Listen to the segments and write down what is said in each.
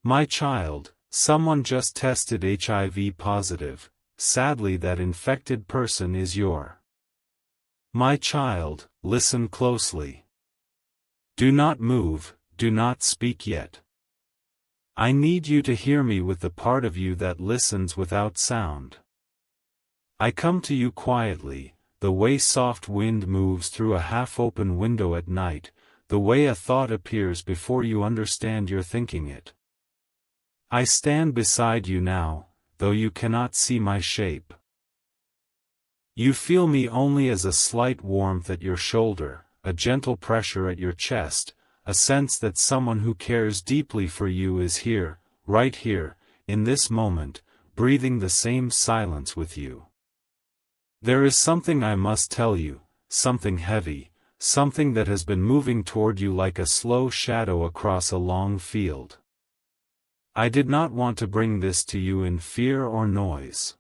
My child, someone just tested HIV positive. Sadly, that infected person is your. My child, listen closely. Do not move, do not speak yet. I need you to hear me with the part of you that listens without sound. I come to you quietly, the way soft wind moves through a half-open window at night, the way a thought appears before you understand you're thinking it. I stand beside you now, though you cannot see my shape. You feel me only as a slight warmth at your shoulder, a gentle pressure at your chest, a sense that someone who cares deeply for you is here, right here, in this moment, breathing the same silence with you. There is something I must tell you, something heavy, something that has been moving toward you like a slow shadow across a long field. I did not want to bring this to you in fear or noise.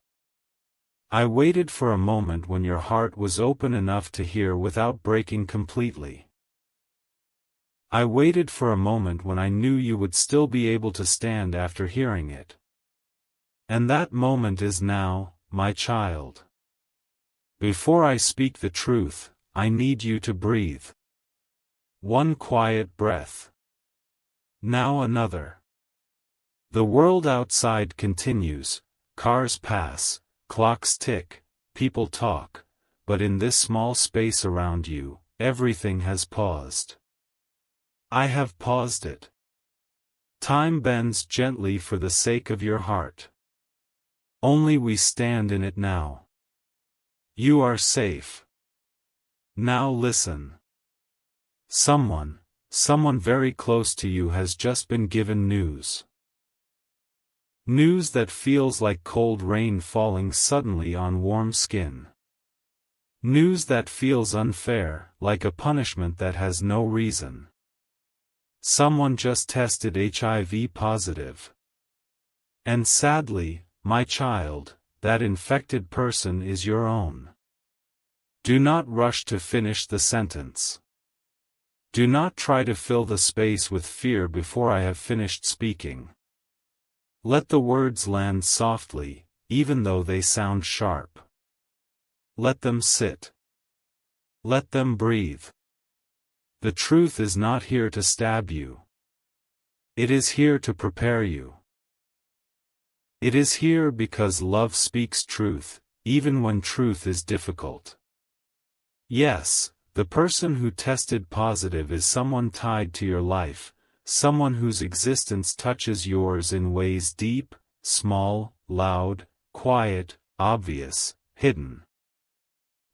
I waited for a moment when your heart was open enough to hear without breaking completely. I waited for a moment when I knew you would still be able to stand after hearing it. And that moment is now, my child. Before I speak the truth, I need you to breathe. One quiet breath. Now another. The world outside continues, cars pass, clocks tick, people talk, but in this small space around you, everything has paused. I have paused it. Time bends gently for the sake of your heart. Only we stand in it now. You are safe. Now listen. Someone very close to you has just been given news. News that feels like cold rain falling suddenly on warm skin. News that feels unfair, like a punishment that has no reason. Someone just tested HIV positive. And sadly, my child, that infected person is your own. Do not rush to finish the sentence. Do not try to fill the space with fear before I have finished speaking. Let the words land softly, even though they sound sharp. Let them sit. Let them breathe. The truth is not here to stab you. It is here to prepare you. It is here because love speaks truth, even when truth is difficult. Yes, the person who tested positive is someone tied to your life, someone whose existence touches yours in ways deep, small, loud, quiet, obvious, hidden.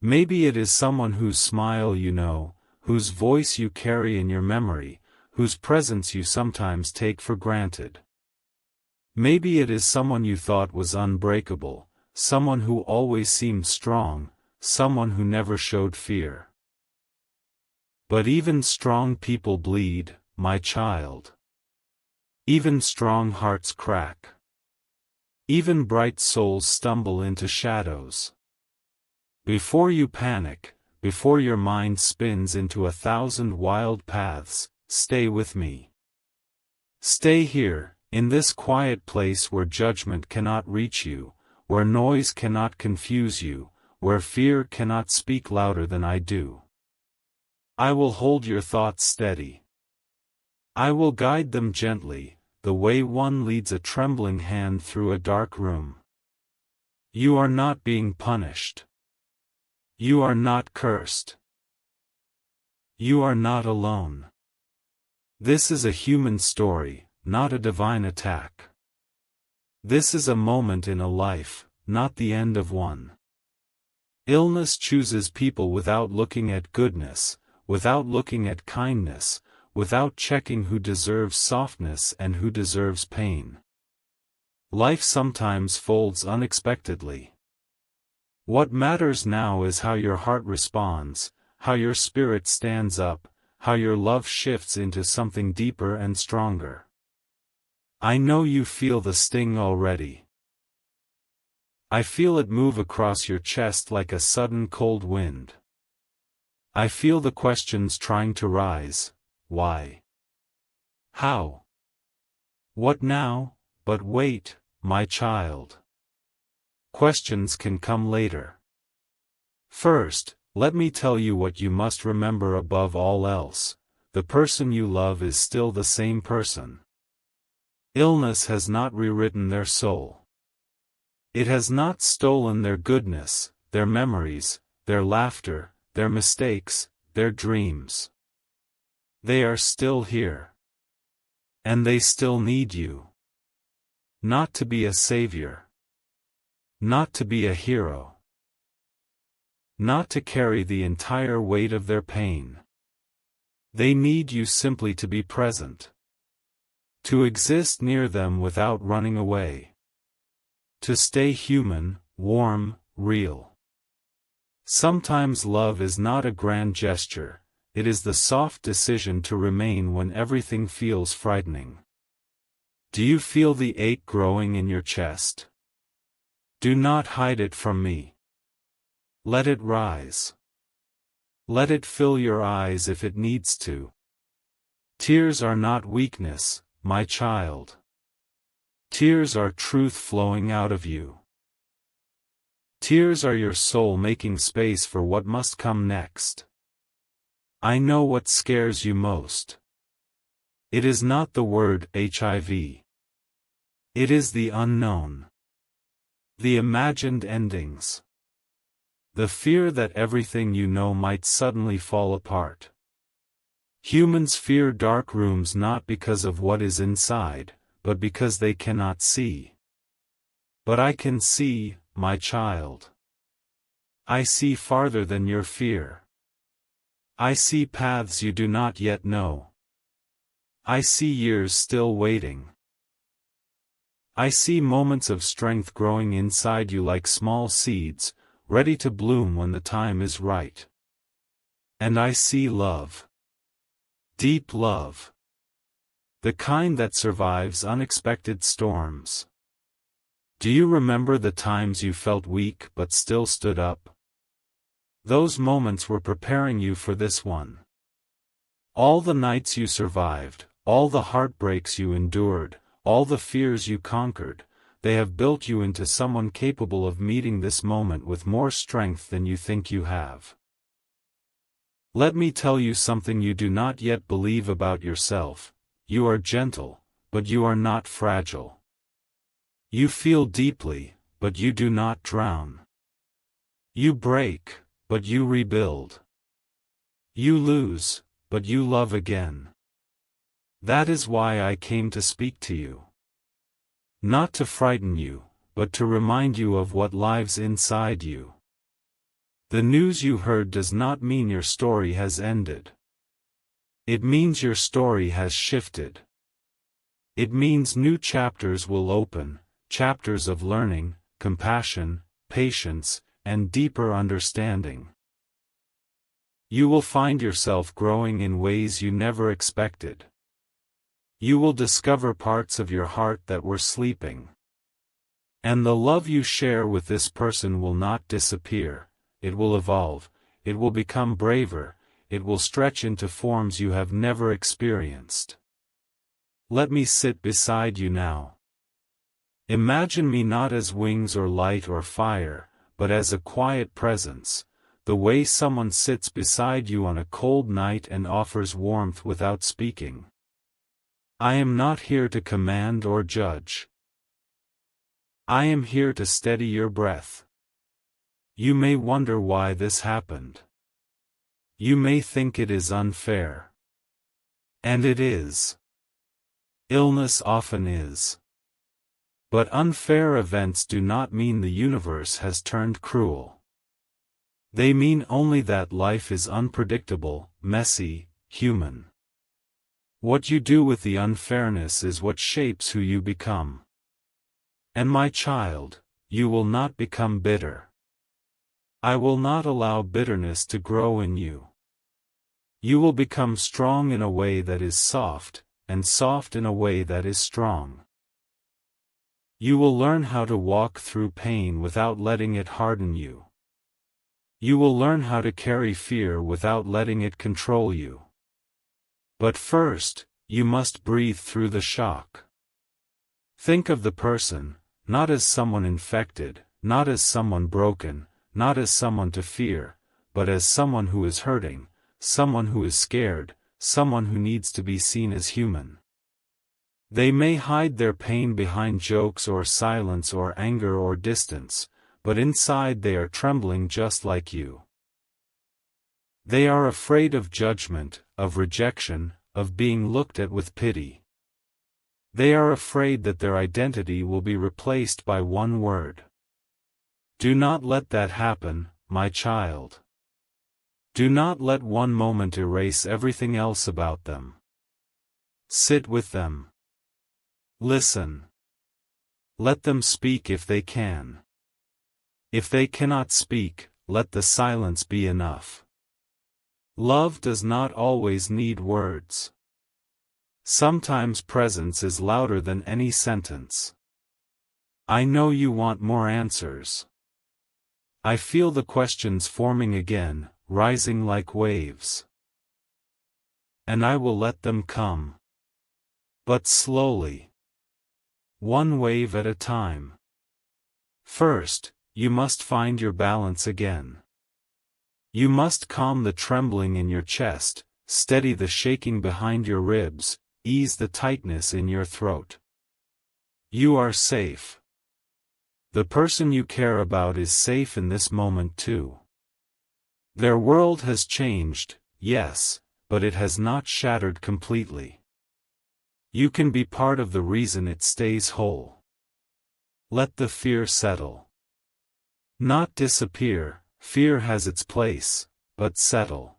Maybe it is someone whose smile you know, whose voice you carry in your memory, whose presence you sometimes take for granted. Maybe it is someone you thought was unbreakable, someone who always seemed strong, someone who never showed fear. But even strong people bleed, my child. Even strong hearts crack. Even bright souls stumble into shadows. Before you panic, before your mind spins into 1,000 wild paths, stay with me. Stay here, in this quiet place where judgment cannot reach you, where noise cannot confuse you, where fear cannot speak louder than I do. I will hold your thoughts steady. I will guide them gently, the way one leads a trembling hand through a dark room. You are not being punished. You are not cursed. You are not alone. This is a human story, not a divine attack. This is a moment in a life, not the end of one. Illness chooses people without looking at goodness, without looking at kindness, without checking who deserves softness and who deserves pain. Life sometimes folds unexpectedly. What matters now is how your heart responds, how your spirit stands up, how your love shifts into something deeper and stronger. I know you feel the sting already. I feel it move across your chest like a sudden cold wind. I feel the questions trying to rise. Why? How? What now? But wait, my child. Questions can come later. First, let me tell you what you must remember above all else: the person you love is still the same person. Illness has not rewritten their soul. It has not stolen their goodness, their memories, their laughter, their mistakes, their dreams. They are still here. And they still need you. Not to be a savior. Not to be a hero. Not to carry the entire weight of their pain. They need you simply to be present. To exist near them without running away. To stay human, warm, real. Sometimes love is not a grand gesture, it is the soft decision to remain when everything feels frightening. Do you feel the ache growing in your chest? Do not hide it from me. Let it rise. Let it fill your eyes if it needs to. Tears are not weakness, my child. Tears are truth flowing out of you. Tears are your soul making space for what must come next. I know what scares you most. It is not the word HIV. It is the unknown. The imagined endings. The fear that everything you know might suddenly fall apart. Humans fear dark rooms not because of what is inside, but because they cannot see. But I can see, my child. I see farther than your fear. I see paths you do not yet know. I see years still waiting. I see moments of strength growing inside you like small seeds, ready to bloom when the time is right. And I see love. Deep love. The kind that survives unexpected storms. Do you remember the times you felt weak but still stood up? Those moments were preparing you for this one. All the nights you survived, all the heartbreaks you endured, all the fears you conquered, they have built you into someone capable of meeting this moment with more strength than you think you have. Let me tell you something you do not yet believe about yourself: you are gentle, but you are not fragile. You feel deeply, but you do not drown. You break, but you rebuild. You lose, but you love again. That is why I came to speak to you. Not to frighten you, but to remind you of what lives inside you. The news you heard does not mean your story has ended. It means your story has shifted. It means new chapters will open, chapters of learning, compassion, patience, and deeper understanding. You will find yourself growing in ways you never expected. You will discover parts of your heart that were sleeping. And the love you share with this person will not disappear, it will evolve, it will become braver, it will stretch into forms you have never experienced. Let me sit beside you now. Imagine me not as wings or light or fire, but as a quiet presence, the way someone sits beside you on a cold night and offers warmth without speaking. I am not here to command or judge. I am here to steady your breath. You may wonder why this happened. You may think it is unfair. And it is. Illness often is. But unfair events do not mean the universe has turned cruel. They mean only that life is unpredictable, messy, human. What you do with the unfairness is what shapes who you become. And my child, you will not become bitter. I will not allow bitterness to grow in you. You will become strong in a way that is soft, and soft in a way that is strong. You will learn how to walk through pain without letting it harden you. You will learn how to carry fear without letting it control you. But first, you must breathe through the shock. Think of the person, not as someone infected, not as someone broken, not as someone to fear, but as someone who is hurting, someone who is scared, someone who needs to be seen as human. They may hide their pain behind jokes or silence or anger or distance, but inside they are trembling just like you. They are afraid of judgment, of rejection, of being looked at with pity. They are afraid that their identity will be replaced by one word. Do not let that happen, my child. Do not let one moment erase everything else about them. Sit with them. Listen. Let them speak if they can. If they cannot speak, let the silence be enough. Love does not always need words. Sometimes presence is louder than any sentence. I know you want more answers. I feel the questions forming again, rising like waves. And I will let them come. But slowly. One wave at a time. First, you must find your balance again. You must calm the trembling in your chest, steady the shaking behind your ribs, ease the tightness in your throat. You are safe. The person you care about is safe in this moment too. Their world has changed, yes, but it has not shattered completely. You can be part of the reason it stays whole. Let the fear settle. Not disappear, fear has its place, but settle.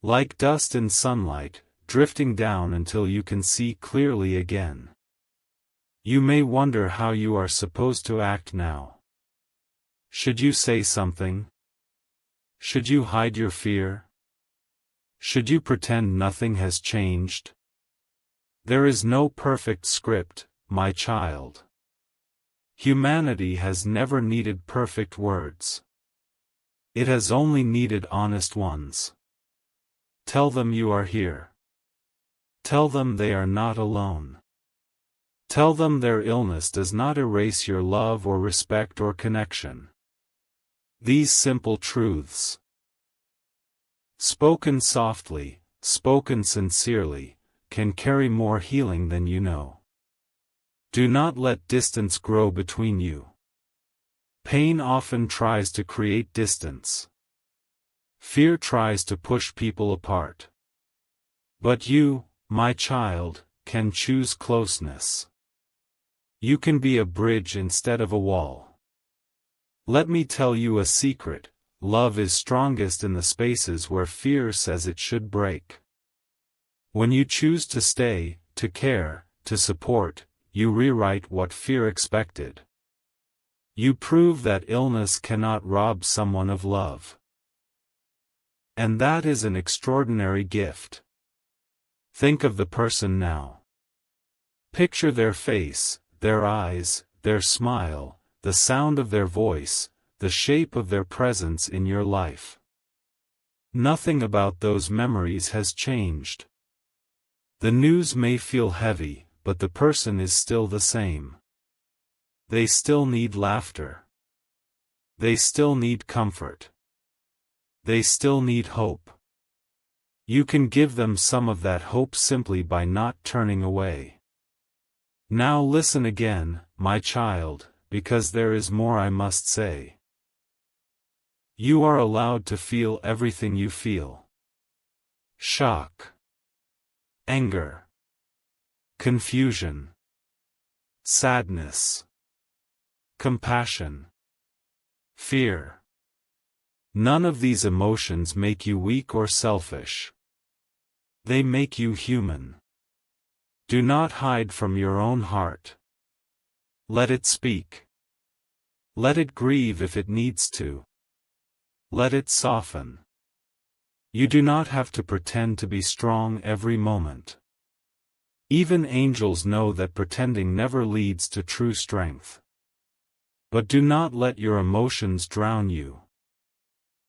Like dust in sunlight, drifting down until you can see clearly again. You may wonder how you are supposed to act now. Should you say something? Should you hide your fear? Should you pretend nothing has changed? There is no perfect script, my child. Humanity has never needed perfect words. It has only needed honest ones. Tell them you are here. Tell them they are not alone. Tell them their illness does not erase your love or respect or connection. These simple truths, spoken softly, spoken sincerely, can carry more healing than you know. Do not let distance grow between you. Pain often tries to create distance. Fear tries to push people apart. But you, my child, can choose closeness. You can be a bridge instead of a wall. Let me tell you a secret: love is strongest in the spaces where fear says it should break. When you choose to stay, to care, to support, you rewrite what fear expected. You prove that illness cannot rob someone of love. And that is an extraordinary gift. Think of the person now. Picture their face, their eyes, their smile, the sound of their voice, the shape of their presence in your life. Nothing about those memories has changed. The news may feel heavy, but the person is still the same. They still need laughter. They still need comfort. They still need hope. You can give them some of that hope simply by not turning away. Now listen again, my child, because there is more I must say. You are allowed to feel everything you feel. Shock. Anger. Confusion. Sadness. Compassion. Fear. None of these emotions make you weak or selfish. They make you human. Do not hide from your own heart. Let it speak. Let it grieve if it needs to. Let it soften. You do not have to pretend to be strong every moment. Even angels know that pretending never leads to true strength. But do not let your emotions drown you.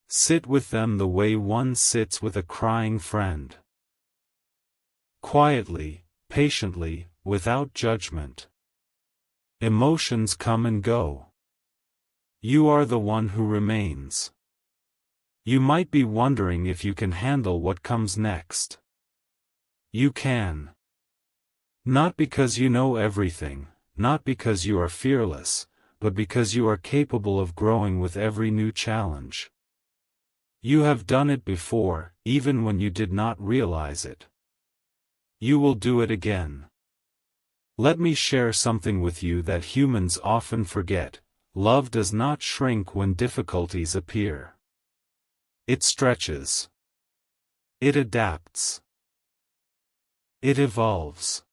Sit with them the way one sits with a crying friend. Quietly, patiently, without judgment. Emotions come and go. You are the one who remains. You might be wondering if you can handle what comes next. You can. Not because you know everything, not because you are fearless, but because you are capable of growing with every new challenge. You have done it before, even when you did not realize it. You will do it again. Let me share something with you that humans often forget: love does not shrink when difficulties appear. It stretches. It adapts. It evolves.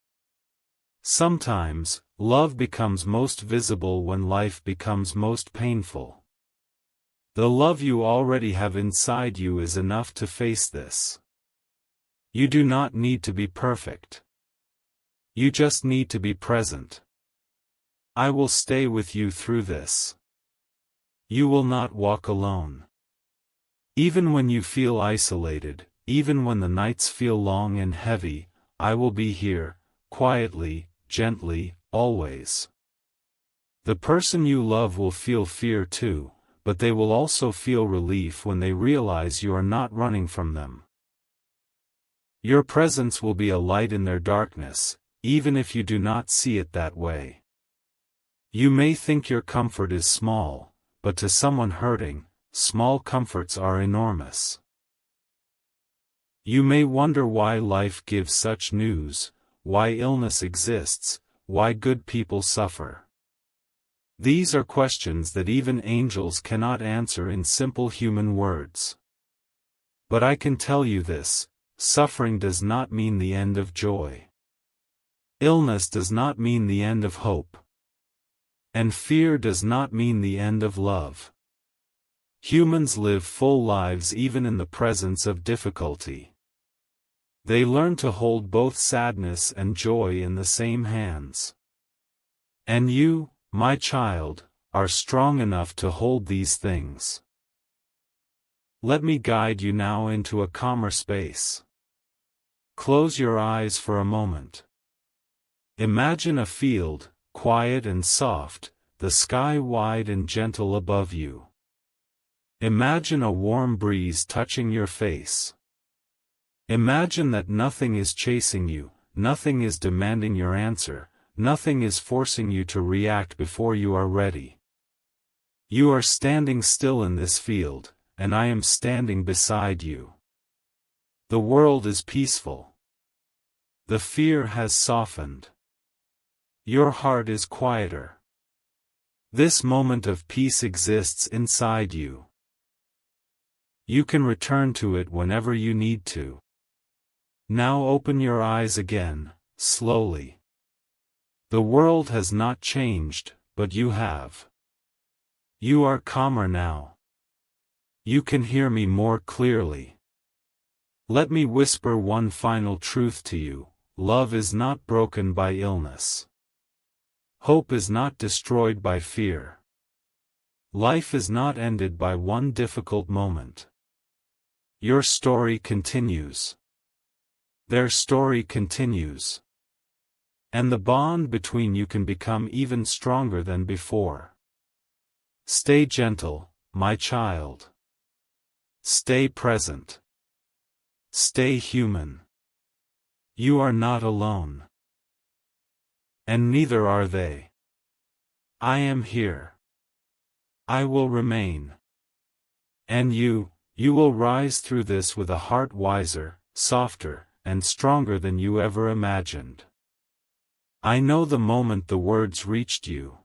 Sometimes, love becomes most visible when life becomes most painful. The love you already have inside you is enough to face this. You do not need to be perfect. You just need to be present. I will stay with you through this. You will not walk alone. Even when you feel isolated, even when the nights feel long and heavy, I will be here, quietly, gently, always. The person you love will feel fear too, but they will also feel relief when they realize you are not running from them. Your presence will be a light in their darkness, even if you do not see it that way. You may think your comfort is small, but to someone hurting, small comforts are enormous. You may wonder why life gives such news, why illness exists, why good people suffer. These are questions that even angels cannot answer in simple human words. But I can tell you this: suffering does not mean the end of joy. Illness does not mean the end of hope. And fear does not mean the end of love. Humans live full lives even in the presence of difficulty. They learn to hold both sadness and joy in the same hands. And you, my child, are strong enough to hold these things. Let me guide you now into a calmer space. Close your eyes for a moment. Imagine a field, quiet and soft, the sky wide and gentle above you. Imagine a warm breeze touching your face. Imagine that nothing is chasing you, nothing is demanding your answer, nothing is forcing you to react before you are ready. You are standing still in this field, and I am standing beside you. The world is peaceful. The fear has softened. Your heart is quieter. This moment of peace exists inside you. You can return to it whenever you need to. Now open your eyes again, slowly. The world has not changed, but you have. You are calmer now. You can hear me more clearly. Let me whisper one final truth to you: love is not broken by illness. Hope is not destroyed by fear. Life is not ended by one difficult moment. Your story continues. Their story continues. And the bond between you can become even stronger than before. Stay gentle, my child. Stay present. Stay human. You are not alone. And neither are they. I am here. I will remain. And you will rise through this with a heart wiser, softer, and stronger than you ever imagined. I know the moment the words reached you.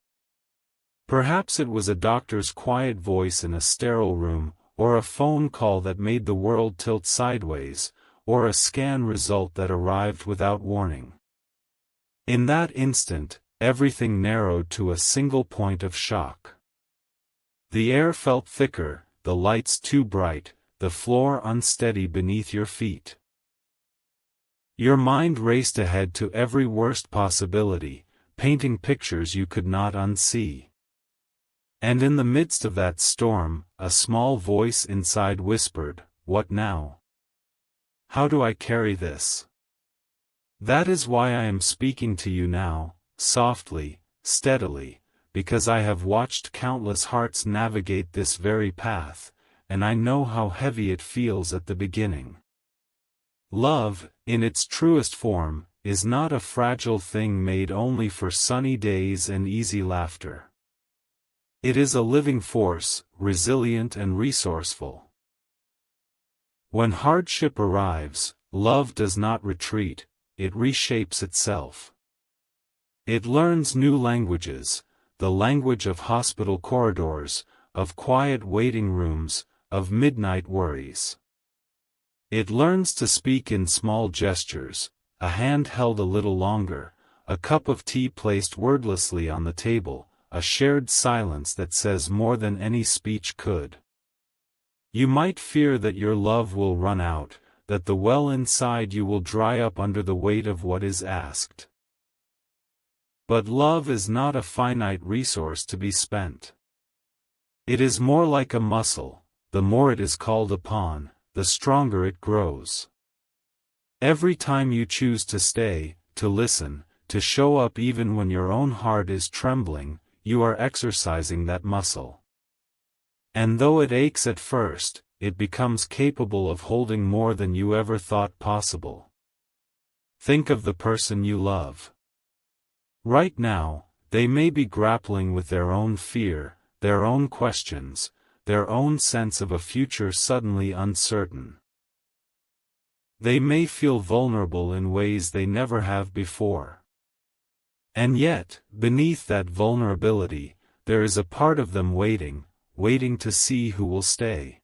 Perhaps it was a doctor's quiet voice in a sterile room, or a phone call that made the world tilt sideways, or a scan result that arrived without warning. In that instant, everything narrowed to a single point of shock. The air felt thicker, the lights too bright, the floor unsteady beneath your feet. Your mind raced ahead to every worst possibility, painting pictures you could not unsee. And in the midst of that storm, a small voice inside whispered, "What now? How do I carry this? That is why I am speaking to you now, softly, steadily, because I have watched countless hearts navigate this very path, and I know how heavy it feels at the beginning. Love, in its truest form, is not a fragile thing made only for sunny days and easy laughter. It is a living force, resilient and resourceful. When hardship arrives, love does not retreat, it reshapes itself. It learns new languages, the language of hospital corridors, of quiet waiting rooms, of midnight worries. It learns to speak in small gestures, a hand held a little longer, a cup of tea placed wordlessly on the table, a shared silence that says more than any speech could. You might fear that your love will run out, that the well inside you will dry up under the weight of what is asked. But love is not a finite resource to be spent. It is more like a muscle, the more it is called upon, the stronger it grows. Every time you choose to stay, to listen, to show up even when your own heart is trembling, you are exercising that muscle. And though it aches at first, it becomes capable of holding more than you ever thought possible. Think of the person you love. Right now, they may be grappling with their own fear, their own questions, their own sense of a future suddenly uncertain. They may feel vulnerable in ways they never have before. And yet, beneath that vulnerability, there is a part of them waiting to see who will stay.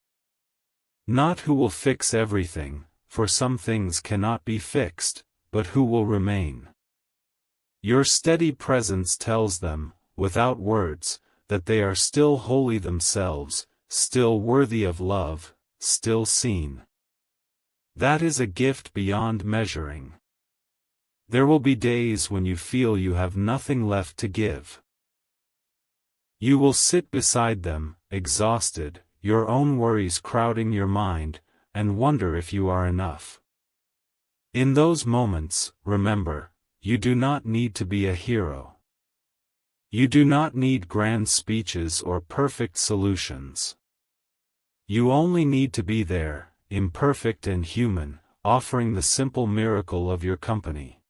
Not who will fix everything, for some things cannot be fixed, but who will remain. Your steady presence tells them, without words, that they are still wholly themselves, still worthy of love, still seen. That is a gift beyond measuring. There will be days when you feel you have nothing left to give. You will sit beside them, exhausted, your own worries crowding your mind, and wonder if you are enough. In those moments, remember, you do not need to be a hero. You do not need grand speeches or perfect solutions. You only need to be there, imperfect and human, offering the simple miracle of your company.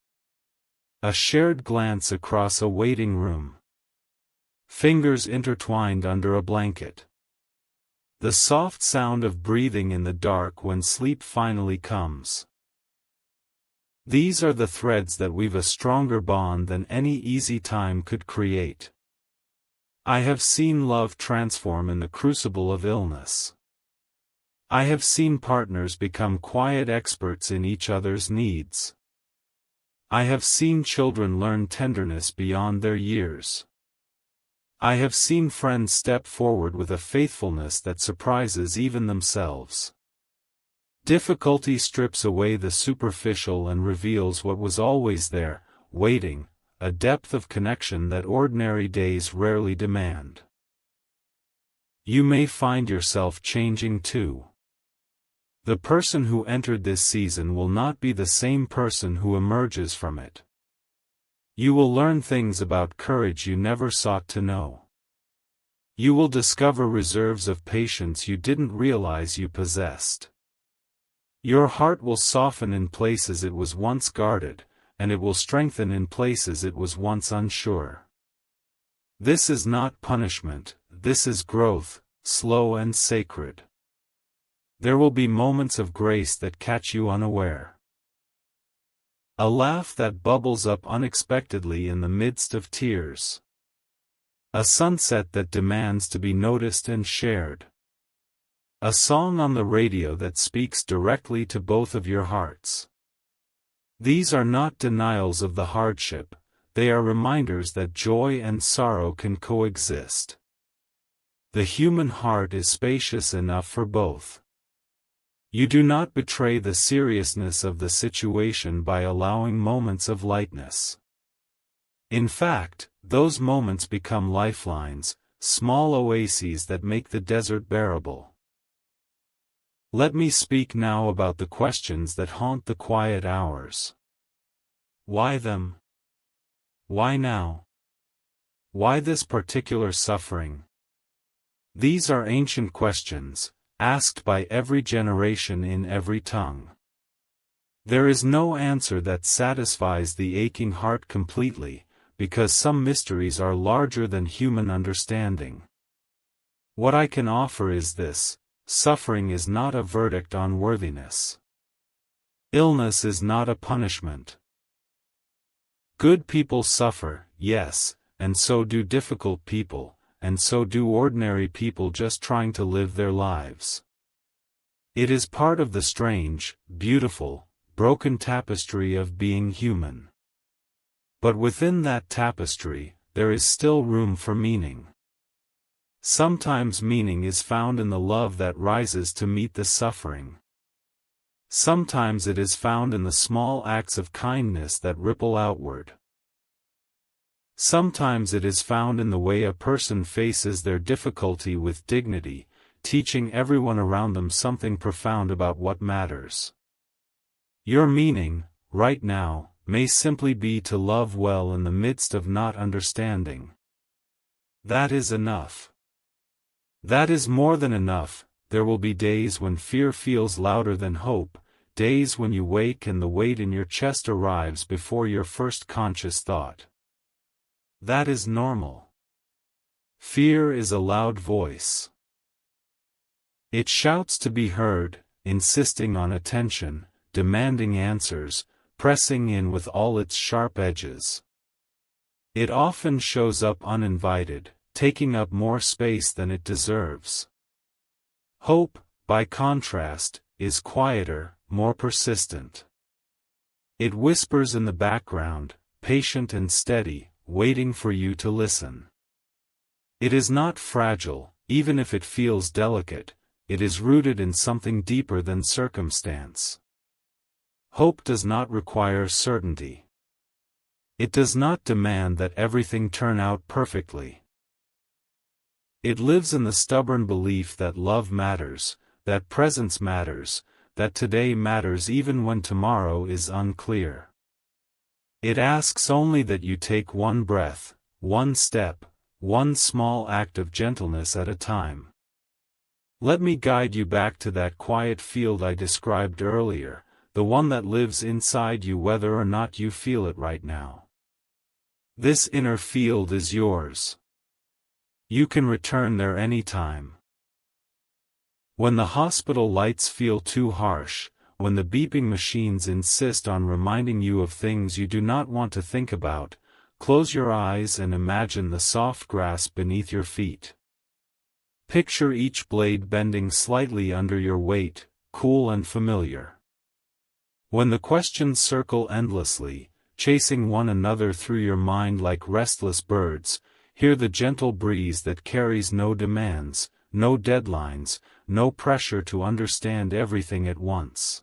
A shared glance across a waiting room. Fingers intertwined under a blanket. The soft sound of breathing in the dark when sleep finally comes. These are the threads that weave a stronger bond than any easy time could create. I have seen love transform in the crucible of illness. I have seen partners become quiet experts in each other's needs. I have seen children learn tenderness beyond their years. I have seen friends step forward with a faithfulness that surprises even themselves. Difficulty strips away the superficial and reveals what was always there, waiting, a depth of connection that ordinary days rarely demand. You may find yourself changing too. The person who entered this season will not be the same person who emerges from it. You will learn things about courage you never sought to know. You will discover reserves of patience you didn't realize you possessed. Your heart will soften in places it was once guarded, and it will strengthen in places it was once unsure. This is not punishment, this is growth, slow and sacred. There will be moments of grace that catch you unaware. A laugh that bubbles up unexpectedly in the midst of tears. A sunset that demands to be noticed and shared. A song on the radio that speaks directly to both of your hearts. These are not denials of the hardship, they are reminders that joy and sorrow can coexist. The human heart is spacious enough for both. You do not betray the seriousness of the situation by allowing moments of lightness. In fact, those moments become lifelines, small oases that make the desert bearable. Let me speak now about the questions that haunt the quiet hours. Why them? Why now? Why this particular suffering? These are ancient questions, asked by every generation in every tongue. There is no answer that satisfies the aching heart completely, because some mysteries are larger than human understanding. What I can offer is this: suffering is not a verdict on worthiness. Illness is not a punishment. Good people suffer, yes, and so do difficult people, and so do ordinary people just trying to live their lives. It is part of the strange, beautiful, broken tapestry of being human. But within that tapestry, there is still room for meaning. Sometimes meaning is found in the love that rises to meet the suffering. Sometimes it is found in the small acts of kindness that ripple outward. Sometimes it is found in the way a person faces their difficulty with dignity, teaching everyone around them something profound about what matters. Your meaning, right now, may simply be to love well in the midst of not understanding. That is enough. That is more than enough. There will be days when fear feels louder than hope, days when you wake and the weight in your chest arrives before your first conscious thought. That is normal. Fear is a loud voice. It shouts to be heard, insisting on attention, demanding answers, pressing in with all its sharp edges. It often shows up uninvited, taking up more space than it deserves. Hope, by contrast, is quieter, more persistent. It whispers in the background, patient and steady, waiting for you to listen. It is not fragile, even if it feels delicate. It is rooted in something deeper than circumstance. Hope does not require certainty. It does not demand that everything turn out perfectly. It lives in the stubborn belief that love matters, that presence matters, that today matters even when tomorrow is unclear. It asks only that you take one breath, one step, one small act of gentleness at a time. Let me guide you back to that quiet field I described earlier, the one that lives inside you whether or not you feel it right now. This inner field is yours. You can return there anytime. When the hospital lights feel too harsh, when the beeping machines insist on reminding you of things you do not want to think about, close your eyes and imagine the soft grass beneath your feet. Picture each blade bending slightly under your weight, cool and familiar. When the questions circle endlessly, chasing one another through your mind like restless birds, hear the gentle breeze that carries no demands, no deadlines, no pressure to understand everything at once.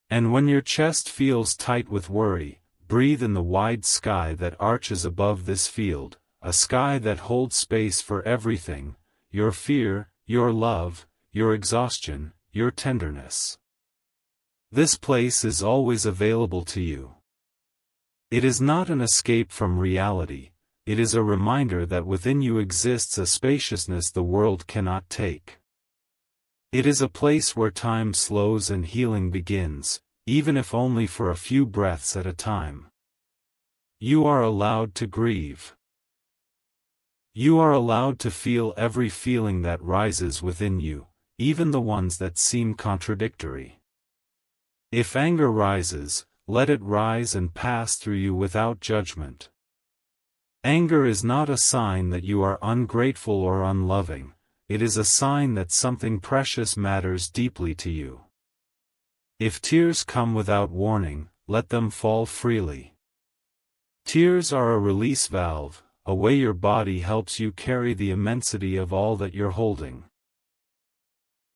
And when your chest feels tight with worry, breathe in the wide sky that arches above this field, a sky that holds space for everything, your fear, your love, your exhaustion, your tenderness. This place is always available to you. It is not an escape from reality, it is a reminder that within you exists a spaciousness the world cannot take. It is a place where time slows and healing begins, even if only for a few breaths at a time. You are allowed to grieve. You are allowed to feel every feeling that rises within you, even the ones that seem contradictory. If anger rises, let it rise and pass through you without judgment. Anger is not a sign that you are ungrateful or unloving, it is a sign that something precious matters deeply to you. If tears come without warning, let them fall freely. Tears are a release valve, a way your body helps you carry the immensity of all that you're holding.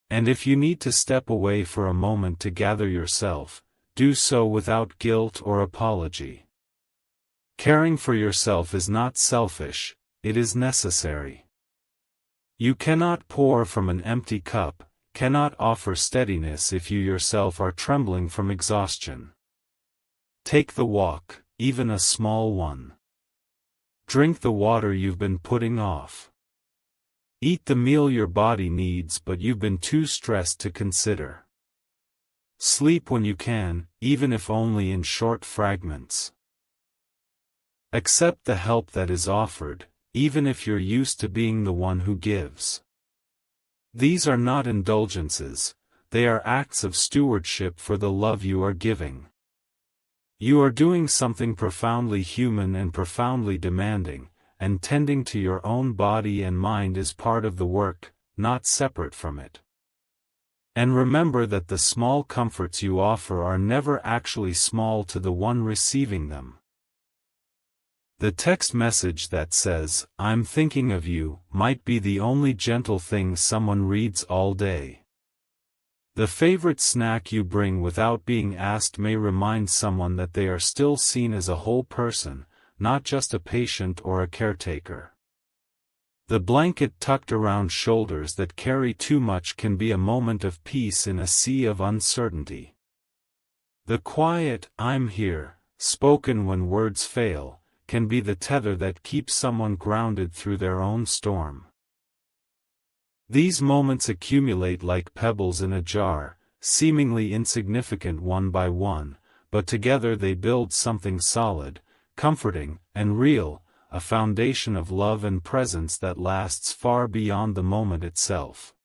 And if you need to step away for a moment to gather yourself, do so without guilt or apology. Caring for yourself is not selfish, it is necessary. You cannot pour from an empty cup, cannot offer steadiness if you yourself are trembling from exhaustion. Take the walk, even a small one. Drink the water you've been putting off. Eat the meal your body needs but you've been too stressed to consider. Sleep when you can, even if only in short fragments. Accept the help that is offered, even if you're used to being the one who gives. These are not indulgences, they are acts of stewardship for the love you are giving. You are doing something profoundly human and profoundly demanding, and tending to your own body and mind is part of the work, not separate from it. And remember that the small comforts you offer are never actually small to the one receiving them. The text message that says, "I'm thinking of you," might be the only gentle thing someone reads all day. The favorite snack you bring without being asked may remind someone that they are still seen as a whole person, not just a patient or a caretaker. The blanket tucked around shoulders that carry too much can be a moment of peace in a sea of uncertainty. The quiet, "I'm here," spoken when words fail, can be the tether that keeps someone grounded through their own storm. These moments accumulate like pebbles in a jar, seemingly insignificant one by one, but together they build something solid, comforting, and real, a foundation of love and presence that lasts far beyond the moment itself.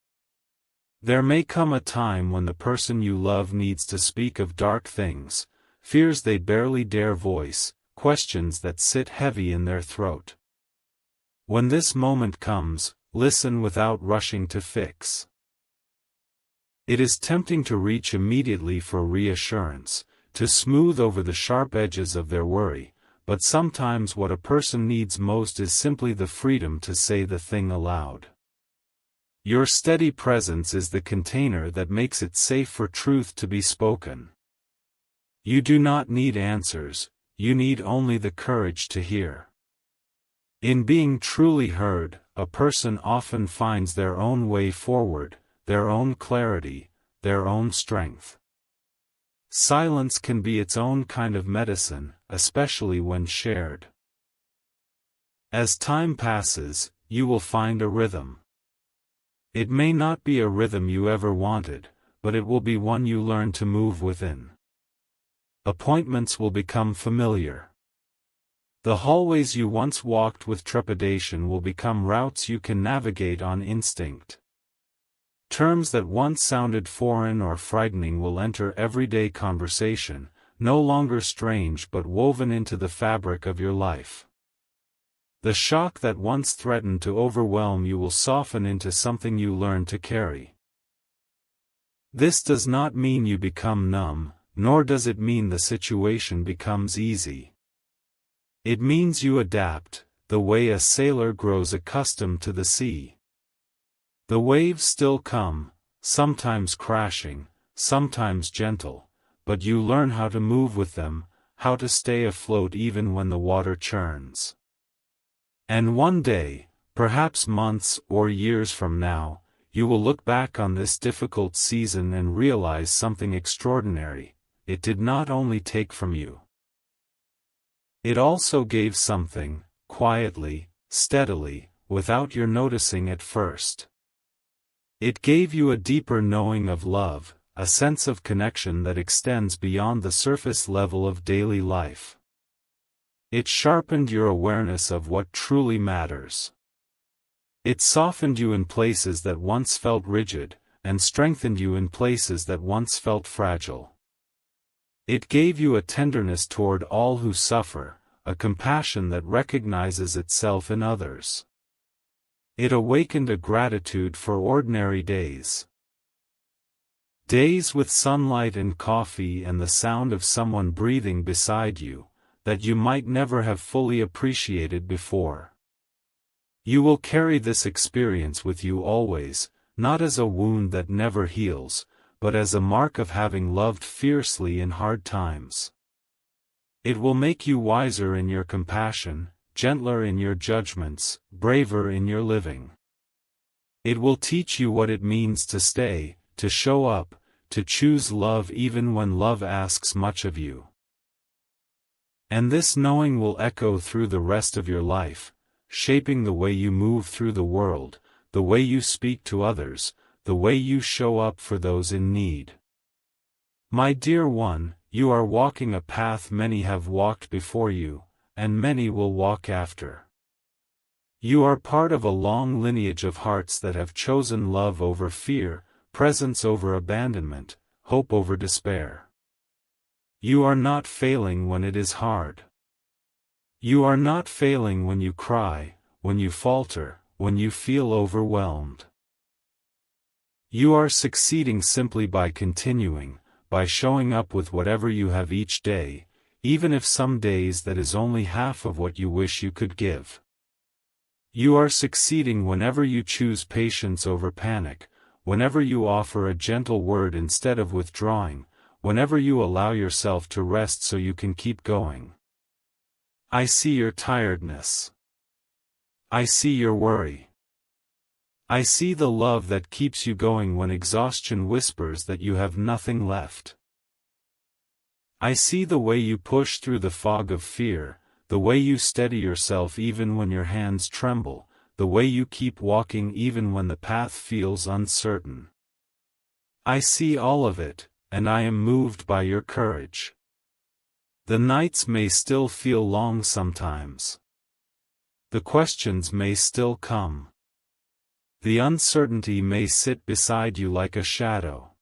There may come a time when the person you love needs to speak of dark things, fears they barely dare voice, questions that sit heavy in their throat. When this moment comes, listen without rushing to fix. It is tempting to reach immediately for reassurance, to smooth over the sharp edges of their worry, but sometimes what a person needs most is simply the freedom to say the thing aloud. Your steady presence is the container that makes it safe for truth to be spoken. You do not need answers, you need only the courage to hear. In being truly heard, a person often finds their own way forward, their own clarity, their own strength. Silence can be its own kind of medicine, especially when shared. As time passes, you will find a rhythm. It may not be a rhythm you ever wanted, but it will be one you learn to move within. Appointments will become familiar. The hallways you once walked with trepidation will become routes you can navigate on instinct. Terms that once sounded foreign or frightening will enter everyday conversation, no longer strange but woven into the fabric of your life. The shock that once threatened to overwhelm you will soften into something you learn to carry. This does not mean you become numb, nor does it mean the situation becomes easy. It means you adapt, the way a sailor grows accustomed to the sea. The waves still come, sometimes crashing, sometimes gentle, but you learn how to move with them, how to stay afloat even when the water churns. And one day, perhaps months or years from now, you will look back on this difficult season and realize something extraordinary. It did not only take from you. It also gave something, quietly, steadily, without your noticing at first. It gave you a deeper knowing of love, a sense of connection that extends beyond the surface level of daily life. It sharpened your awareness of what truly matters. It softened you in places that once felt rigid, and strengthened you in places that once felt fragile. It gave you a tenderness toward all who suffer, a compassion that recognizes itself in others. It awakened a gratitude for ordinary days. Days with sunlight and coffee and the sound of someone breathing beside you, that you might never have fully appreciated before. You will carry this experience with you always, not as a wound that never heals, but as a mark of having loved fiercely in hard times. It will make you wiser in your compassion, gentler in your judgments, braver in your living. It will teach you what it means to stay, to show up, to choose love even when love asks much of you. And this knowing will echo through the rest of your life, shaping the way you move through the world, the way you speak to others, the way you show up for those in need. My dear one, you are walking a path many have walked before you, and many will walk after. You are part of a long lineage of hearts that have chosen love over fear, presence over abandonment, hope over despair. You are not failing when it is hard. You are not failing when you cry, when you falter, when you feel overwhelmed. You are succeeding simply by continuing, by showing up with whatever you have each day, even if some days that is only half of what you wish you could give. You are succeeding whenever you choose patience over panic, whenever you offer a gentle word instead of withdrawing, whenever you allow yourself to rest so you can keep going. I see your tiredness. I see your worry. I see the love that keeps you going when exhaustion whispers that you have nothing left. I see the way you push through the fog of fear, the way you steady yourself even when your hands tremble, the way you keep walking even when the path feels uncertain. I see all of it, and I am moved by your courage. The nights may still feel long sometimes. The questions may still come. The uncertainty may sit beside you like a shadow.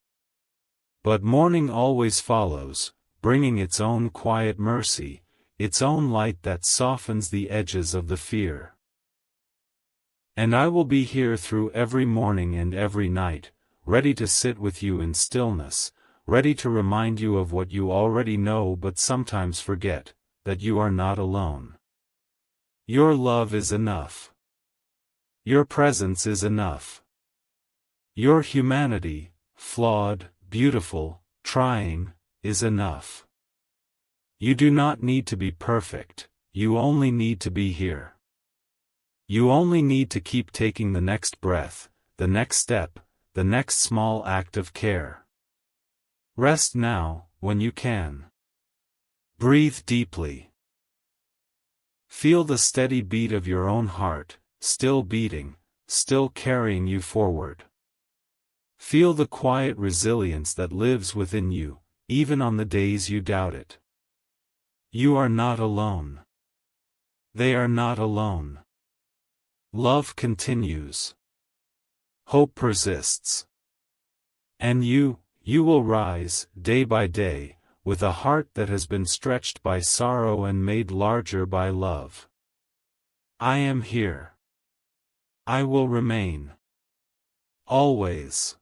But morning always follows, bringing its own quiet mercy, its own light that softens the edges of the fear. And I will be here through every morning and every night, ready to sit with you in stillness, ready to remind you of what you already know but sometimes forget, that you are not alone. Your love is enough. Your presence is enough. Your humanity, flawed, beautiful, trying, is enough. You do not need to be perfect, you only need to be here. You only need to keep taking the next breath, the next step, the next small act of care. Rest now, when you can. Breathe deeply. Feel the steady beat of your own heart, still beating, still carrying you forward. Feel the quiet resilience that lives within you, even on the days you doubt it. You are not alone. They are not alone. Love continues. Hope persists. And you will rise, day by day, with a heart that has been stretched by sorrow and made larger by love. I am here. I will remain. Always.